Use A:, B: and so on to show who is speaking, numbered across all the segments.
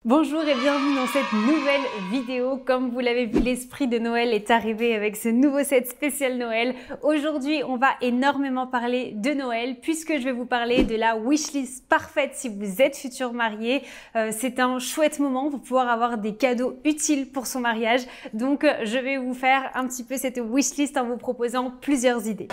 A: Bonjour et bienvenue dans cette nouvelle vidéo. Comme vous l'avez vu, l'esprit de Noël est arrivé avec ce nouveau set spécial Noël. Aujourd'hui, on va énormément parler de Noël puisque je vais vous parler de la wishlist parfaite si vous êtes futur marié. C'est un chouette moment pour pouvoir avoir des cadeaux utiles pour son mariage. Donc, je vais vous faire un petit peu cette wishlist en vous proposant plusieurs idées.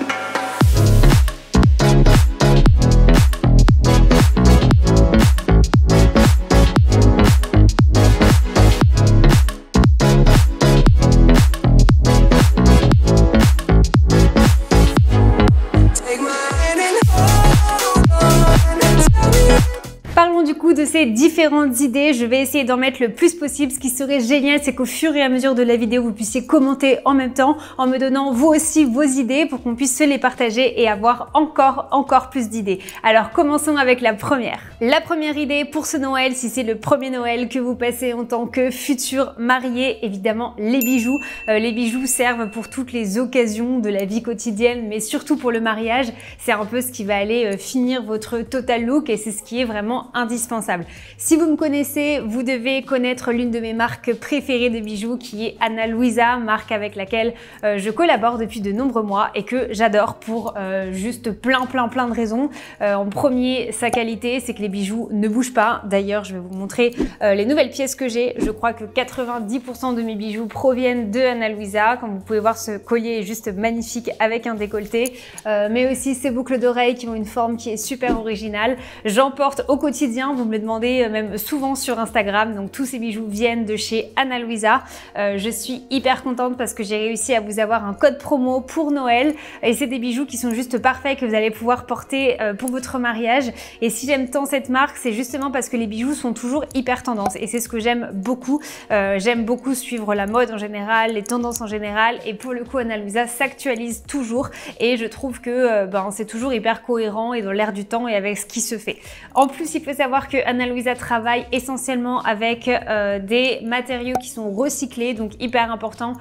A: Parlons du coup de ces différentes idées. Je vais essayer d'en mettre le plus possible. Ce qui serait génial, c'est qu'au fur et à mesure de la vidéo, vous puissiez commenter en même temps en me donnant vous aussi vos idées pour qu'on puisse se les partager et avoir encore plus d'idées. Alors commençons avec la première. La première idée pour ce Noël, si c'est le premier Noël que vous passez en tant que futur marié, évidemment les bijoux. Les bijoux servent pour toutes les occasions de la vie quotidienne, mais surtout pour le mariage. C'est un peu ce qui va aller finir votre total look et c'est ce qui est vraiment indispensable. Si vous me connaissez, vous devez connaître l'une de mes marques préférées de bijoux qui est Ana Luisa, marque avec laquelle je collabore depuis de nombreux mois et que j'adore pour juste plein de raisons. En premier, sa qualité, c'est que les bijoux ne bougent pas. D'ailleurs, je vais vous montrer les nouvelles pièces que j'ai. Je crois que 90% de mes bijoux proviennent de Ana Luisa. Comme vous pouvez voir, ce collier est juste magnifique avec un décolleté, mais aussi ces boucles d'oreilles qui ont une forme qui est super originale. J'en porte au quotidien, vous me le demandez même souvent sur Instagram, donc tous ces bijoux viennent de chez Ana Luisa. Je suis hyper contente parce que j'ai réussi à vous avoir un code promo pour Noël et c'est des bijoux qui sont juste parfaits que vous allez pouvoir porter pour votre mariage. Et si j'aime tant cette marque, c'est justement parce que les bijoux sont toujours hyper tendance et c'est ce que j'aime beaucoup. J'aime beaucoup suivre la mode en général, les tendances en général et pour le coup Ana Luisa s'actualise toujours et je trouve que c'est toujours hyper cohérent et dans l'air du temps et avec ce qui se fait. En plus, il faut savoir que Ana Luisa travaille essentiellement avec des matériaux qui sont recyclés, donc hyper important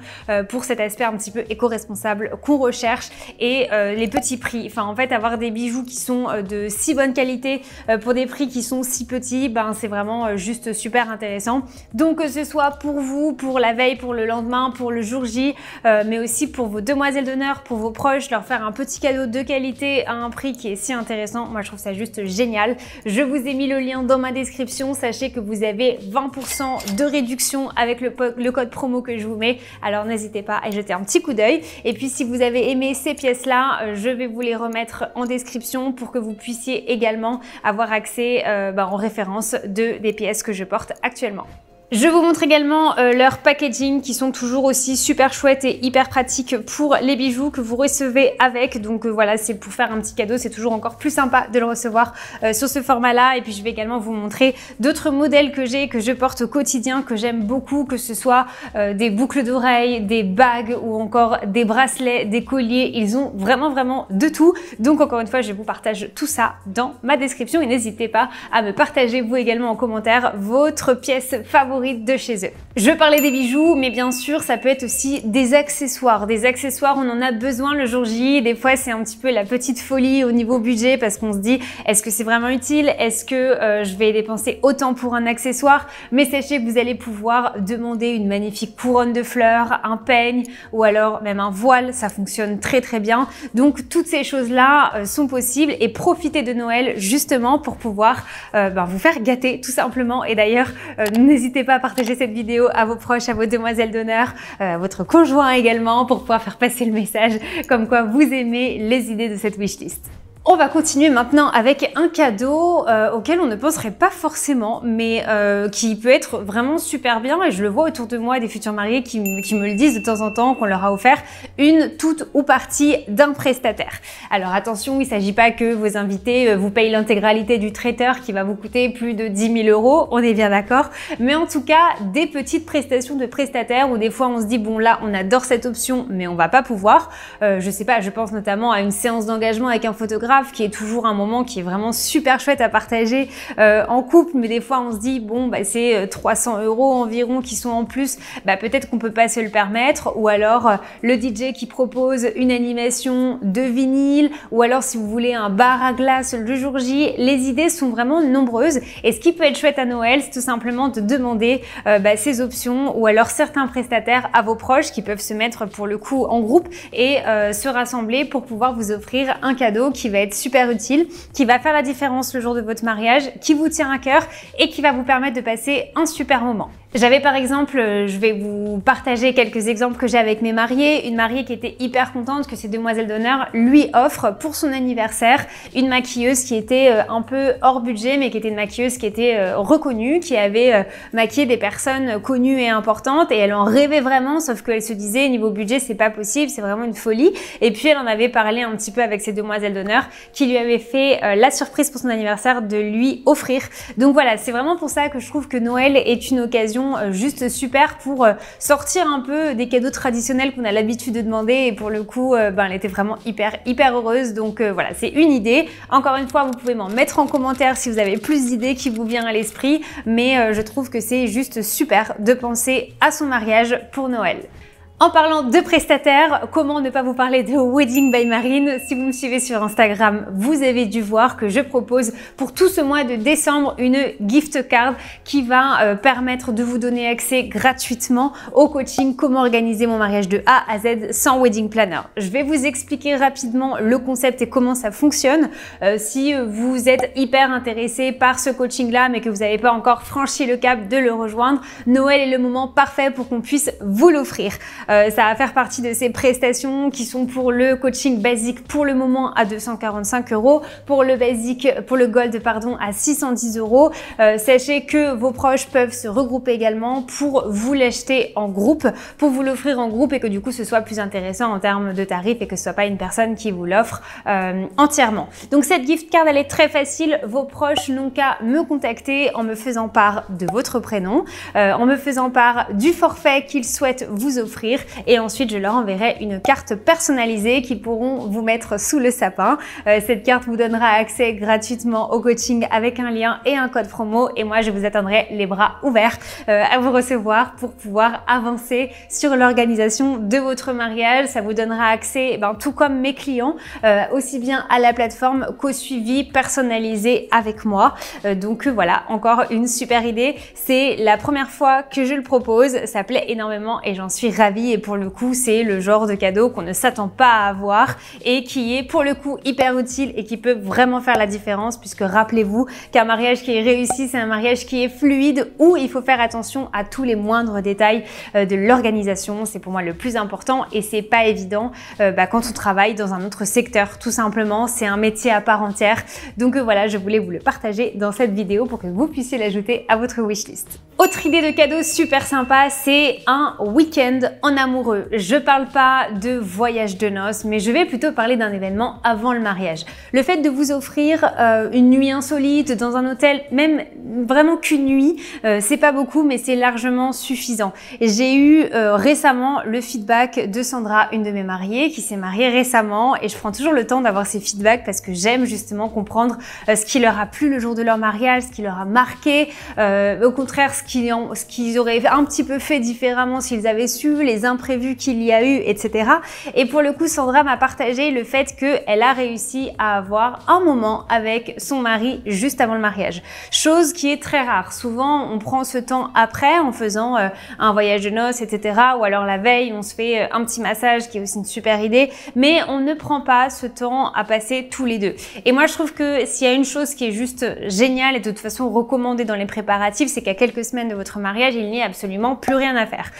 A: pour cet aspect un petit peu éco-responsable qu'on recherche et les petits prix. Enfin, en fait, avoir des bijoux qui sont de si bonne qualité pour des prix qui sont si petits, c'est vraiment juste super intéressant. Donc, que ce soit pour vous, pour la veille, pour le lendemain, pour le jour J, mais aussi pour vos demoiselles d'honneur, pour vos proches, leur faire un petit cadeau de qualité à un prix qui est si intéressant. Moi, je trouve ça juste génial. Je vous ai mis le lien dans ma description. Sachez que vous avez 20% de réduction avec le code promo que je vous mets. Alors n'hésitez pas à y jeter un petit coup d'œil. Et puis si vous avez aimé ces pièces-là, je vais vous les remettre en description pour que vous puissiez également avoir accès en référence des pièces que je porte actuellement. Je vous montre également leur packaging qui sont toujours aussi super chouettes et hyper pratiques pour les bijoux que vous recevez avec. Donc voilà, c'est pour faire un petit cadeau, c'est toujours encore plus sympa de le recevoir sur ce format-là. Et puis je vais également vous montrer d'autres modèles que j'ai, que je porte au quotidien, que j'aime beaucoup, que ce soit des boucles d'oreilles, des bagues ou encore des bracelets, des colliers. Ils ont vraiment de tout. Donc encore une fois, je vous partage tout ça dans ma description et n'hésitez pas à me partager vous également en commentaire votre pièce favorite de chez eux. Je parlais des bijoux, mais bien sûr, ça peut être aussi des accessoires. Des accessoires, on en a besoin le jour J. Des fois, c'est un petit peu la petite folie au niveau budget parce qu'on se dit, est-ce que c'est vraiment utile? Est-ce que je vais dépenser autant pour un accessoire? Mais sachez que vous allez pouvoir demander une magnifique couronne de fleurs, un peigne ou alors même un voile. Ça fonctionne très bien. Donc, toutes ces choses-là sont possibles et profitez de Noël justement pour pouvoir vous faire gâter tout simplement. Et d'ailleurs, n'hésitez pas à partager cette vidéo à vos proches, à vos demoiselles d'honneur, à votre conjoint également pour pouvoir faire passer le message comme quoi vous aimez les idées de cette wishlist. On va continuer maintenant avec un cadeau auquel on ne penserait pas forcément, mais qui peut être vraiment super bien et je le vois autour de moi des futurs mariés qui me le disent de temps en temps qu'on leur a offert une toute ou partie d'un prestataire. Alors attention, il ne s'agit pas que vos invités vous payent l'intégralité du traiteur qui va vous coûter plus de 10 000 €, on est bien d'accord, mais en tout cas des petites prestations de prestataires où des fois on se dit bon là on adore cette option mais on va pas pouvoir, je sais pas, je pense notamment à une séance d'engagement avec un photographe grave, qui est toujours un moment qui est vraiment super chouette à partager en couple, mais des fois on se dit bon bah c'est 300 € environ qui sont en plus, bah peut-être qu'on peut pas se le permettre, ou alors le DJ qui propose une animation de vinyle, ou alors si vous voulez un bar à glace le jour J. Les idées sont vraiment nombreuses, et ce qui peut être chouette à Noël, c'est tout simplement de demander ces options, ou alors certains prestataires à vos proches qui peuvent se mettre pour le coup en groupe et se rassembler pour pouvoir vous offrir un cadeau qui va être super utile, qui va faire la différence le jour de votre mariage, qui vous tient à cœur et qui va vous permettre de passer un super moment. J'avais par exemple, je vais vous partager quelques exemples que j'ai avec mes mariés. Une mariée qui était hyper contente que ses demoiselles d'honneur lui offrent pour son anniversaire une maquilleuse qui était un peu hors budget, mais qui était une maquilleuse qui était reconnue, qui avait maquillé des personnes connues et importantes, et elle en rêvait vraiment, sauf qu'elle se disait niveau budget c'est pas possible, c'est vraiment une folie. Et puis elle en avait parlé un petit peu avec ses demoiselles d'honneur qui lui avaient fait la surprise pour son anniversaire de lui offrir. Donc voilà, c'est vraiment pour ça que je trouve que Noël est une occasion juste super pour sortir un peu des cadeaux traditionnels qu'on a l'habitude de demander, et pour le coup elle était vraiment hyper heureuse. Donc voilà, c'est une idée. Encore une fois, vous pouvez m'en mettre en commentaire si vous avez plus d'idées qui vous viennent à l'esprit, mais je trouve que c'est juste super de penser à son mariage pour Noël. En parlant de prestataires, comment ne pas vous parler de Wedding by Marine? Si vous me suivez sur Instagram, vous avez dû voir que je propose pour tout ce mois de décembre une gift card qui va permettre de vous donner accès gratuitement au coaching Comment organiser mon mariage de A à Z sans wedding planner. Je vais vous expliquer rapidement le concept et comment ça fonctionne. Si vous êtes hyper intéressé par ce coaching-là, mais que vous n'avez pas encore franchi le cap de le rejoindre, Noël est le moment parfait pour qu'on puisse vous l'offrir. Ça va faire partie de ces prestations qui sont pour le coaching basique pour le moment à 245 €, pour le gold pardon à 610 €. Sachez que vos proches peuvent se regrouper également pour vous l'acheter en groupe, pour vous l'offrir en groupe, et que du coup ce soit plus intéressant en termes de tarifs et que ce soit pas une personne qui vous l'offre entièrement. Donc cette gift card, elle est très facile. Vos proches n'ont qu'à me contacter en me faisant part de votre prénom, en me faisant part du forfait qu'ils souhaitent vous offrir, et ensuite je leur enverrai une carte personnalisée qu'ils pourront vous mettre sous le sapin. Cette carte vous donnera accès gratuitement au coaching avec un lien et un code promo, et moi je vous attendrai les bras ouverts à vous recevoir pour pouvoir avancer sur l'organisation de votre mariage. Ça vous donnera accès, tout comme mes clients, aussi bien à la plateforme qu'au suivi personnalisé avec moi. Donc voilà, encore une super idée. C'est la première fois que je le propose, ça plaît énormément et j'en suis ravie. Et pour le coup, c'est le genre de cadeau qu'on ne s'attend pas à avoir et qui est pour le coup hyper utile et qui peut vraiment faire la différence, puisque rappelez-vous qu'un mariage qui est réussi, c'est un mariage qui est fluide, où il faut faire attention à tous les moindres détails de l'organisation. C'est pour moi le plus important, et c'est pas évident quand on travaille dans un autre secteur, tout simplement. C'est un métier à part entière. Donc voilà, je voulais vous le partager dans cette vidéo pour que vous puissiez l'ajouter à votre wishlist. Autre idée de cadeau super sympa, c'est un week-end en amoureux. Je parle pas de voyage de noces, mais je vais plutôt parler d'un événement avant le mariage. Le fait de vous offrir une nuit insolite dans un hôtel, même vraiment qu'une nuit, c'est pas beaucoup, mais c'est largement suffisant. J'ai eu récemment le feedback de Sandra, une de mes mariées, qui s'est mariée récemment, et je prends toujours le temps d'avoir ces feedbacks parce que j'aime justement comprendre ce qui leur a plu le jour de leur mariage, ce qui leur a marqué, au contraire ce qu'ils auraient un petit peu fait différemment s'ils avaient su, les imprévus qu'il y a eu, etc. Et pour le coup, Sandra m'a partagé le fait qu'elle a réussi à avoir un moment avec son mari juste avant le mariage. Chose qui est très rare. Souvent, on prend ce temps après en faisant un voyage de noces, etc. Ou alors la veille, on se fait un petit massage, qui est aussi une super idée. Mais on ne prend pas ce temps à passer tous les deux. Et moi, je trouve que s'il y a une chose qui est juste géniale et de toute façon recommandée dans les préparatifs, c'est qu'à quelques semaines de votre mariage, il n'y a absolument plus rien à faire.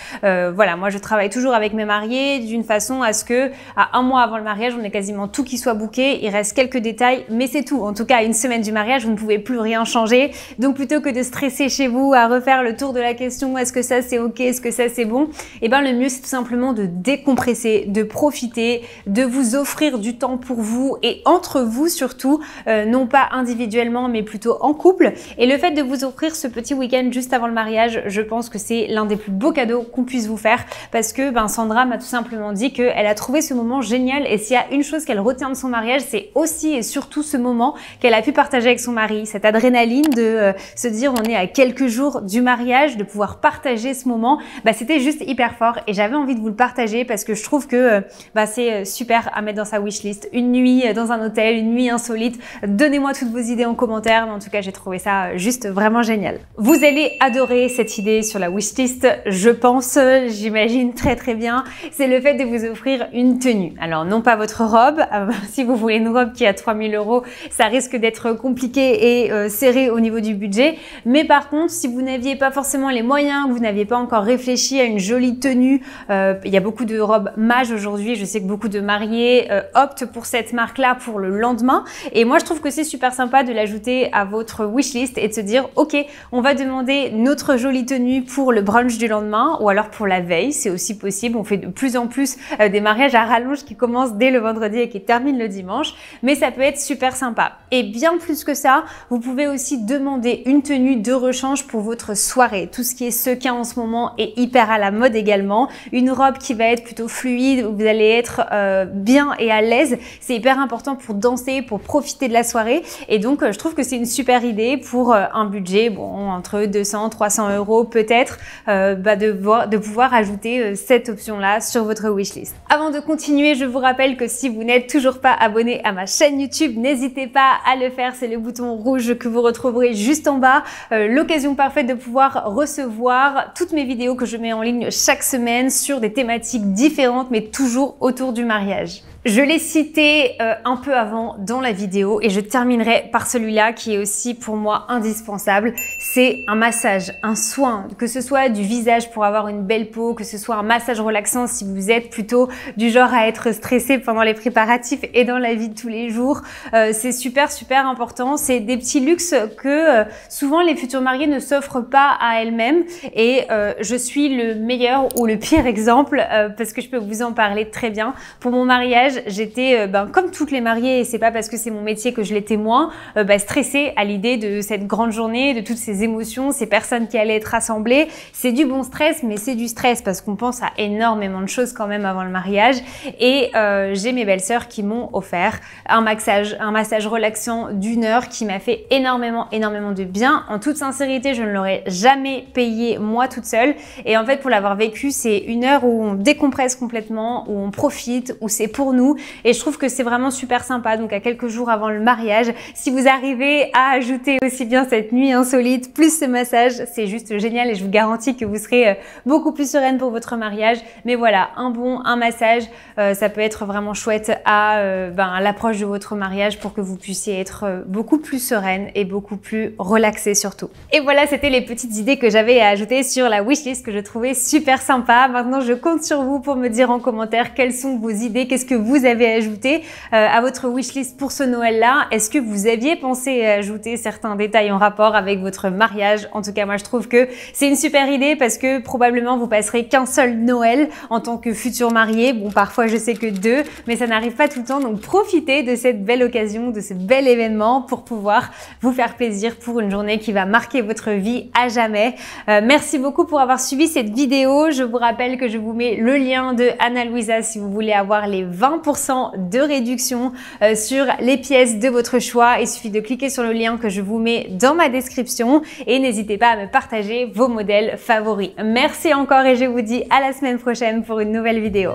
A: Voilà, moi je travaille toujours avec mes mariés d'une façon à ce que à un mois avant le mariage, on ait quasiment tout qui soit booké. Il reste quelques détails, mais c'est tout. En tout cas, à une semaine du mariage, vous ne pouvez plus rien changer. Donc plutôt que de stresser chez vous à refaire le tour de la question, est-ce que ça c'est ok, est-ce que ça c'est bon, et ben le mieux c'est tout simplement de décompresser, de profiter, de vous offrir du temps pour vous et entre vous surtout, non pas individuellement mais plutôt en couple. Et le fait de vous offrir ce petit week-end juste avant le mariage, je pense que c'est l'un des plus beaux cadeaux qu'on puisse vous faire, parce parce que Sandra m'a tout simplement dit qu'elle a trouvé ce moment génial et s'il y a une chose qu'elle retient de son mariage, c'est aussi et surtout ce moment qu'elle a pu partager avec son mari, cette adrénaline de se dire on est à quelques jours du mariage, de pouvoir partager ce moment, c'était juste hyper fort et j'avais envie de vous le partager parce que je trouve que c'est super à mettre dans sa wishlist. Une nuit dans un hôtel, une nuit insolite, donnez-moi toutes vos idées en commentaire, mais en tout cas j'ai trouvé ça juste vraiment génial. Vous allez adorer cette idée sur la wishlist, je pense, j'imagine très bien, c'est le fait de vous offrir une tenue. Alors non pas votre robe, si vous voulez une robe qui a 3000 €, ça risque d'être compliqué et serré au niveau du budget, mais par contre si vous n'aviez pas forcément les moyens, que vous n'aviez pas encore réfléchi à une jolie tenue, il y a beaucoup de robes mage aujourd'hui, je sais que beaucoup de mariés optent pour cette marque-là pour le lendemain et moi je trouve que c'est super sympa de l'ajouter à votre wishlist et de se dire ok, on va demander notre jolie tenue pour le brunch du lendemain ou alors pour la veille, c'est aussi possible, on fait de plus en plus des mariages à rallonge qui commencent dès le vendredi et qui terminent le dimanche, mais ça peut être super sympa. Et bien plus que ça, vous pouvez aussi demander une tenue de rechange pour votre soirée, tout ce qui est sequin en ce moment est hyper à la mode également, une robe qui va être plutôt fluide, où vous allez être bien et à l'aise, c'est hyper important pour danser, pour profiter de la soirée et donc je trouve que c'est une super idée pour un budget entre 200-300 € peut-être de pouvoir ajouter cette option-là sur votre wishlist. Avant de continuer, je vous rappelle que si vous n'êtes toujours pas abonné à ma chaîne YouTube, n'hésitez pas à le faire, c'est le bouton rouge que vous retrouverez juste en bas, l'occasion parfaite de pouvoir recevoir toutes mes vidéos que je mets en ligne chaque semaine sur des thématiques différentes mais toujours autour du mariage. Je l'ai cité un peu avant dans la vidéo et je terminerai par celui-là qui est aussi pour moi indispensable. C'est un massage, un soin, que ce soit du visage pour avoir une belle peau, que ce soit un massage relaxant si vous êtes plutôt du genre à être stressé pendant les préparatifs et dans la vie de tous les jours. C'est super important. C'est des petits luxes que souvent les futurs mariés ne s'offrent pas à elles-mêmes et je suis le meilleur ou le pire exemple parce que je peux vous en parler très bien. Pour mon mariage, j'étais comme toutes les mariées et c'est pas parce que c'est mon métier que je l'étais moins stressée à l'idée de cette grande journée, de toutes ces émotions, ces personnes qui allaient être rassemblées. C'est du bon stress mais c'est du stress parce qu'on pense à énormément de choses quand même avant le mariage et j'ai mes belles-sœurs qui m'ont offert un massage relaxant d'1 heure qui m'a fait énormément de bien. En toute sincérité, je ne l'aurais jamais payé moi toute seule et en fait pour l'avoir vécu, c'est 1 heure où on décompresse complètement, où on profite, où c'est pour nous et je trouve que c'est vraiment super sympa. Donc à quelques jours avant le mariage, si vous arrivez à ajouter aussi bien cette nuit insolite plus ce massage, c'est juste génial et je vous garantis que vous serez beaucoup plus sereine pour votre mariage. Mais voilà, un massage, ça peut être vraiment chouette à l'approche de votre mariage pour que vous puissiez être beaucoup plus sereine et beaucoup plus relaxée surtout. Et voilà, c'était les petites idées que j'avais à ajouter sur la wishlist que je trouvais super sympa. Maintenant, je compte sur vous pour me dire en commentaire quelles sont vos idées, qu'est-ce que vous avez ajouté à votre wishlist pour ce Noël-là. Est-ce que vous aviez pensé à ajouter certains détails en rapport avec votre mariage? En tout cas, moi, je trouve que c'est une super idée parce que probablement vous passerez qu'un seul Noël en tant que futur marié. Bon, parfois, je sais que 2, mais ça n'arrive pas tout le temps. Donc, profitez de cette belle occasion, de ce bel événement pour pouvoir vous faire plaisir pour une journée qui va marquer votre vie à jamais. Merci beaucoup pour avoir suivi cette vidéo. Je vous rappelle que je vous mets le lien de Ana Luisa si vous voulez avoir les 20% de réduction sur les pièces de votre choix. Il suffit de cliquer sur le lien que je vous mets dans ma description et n'hésitez pas à me partager vos modèles favoris. Merci encore et je vous dis à la semaine prochaine pour une nouvelle vidéo.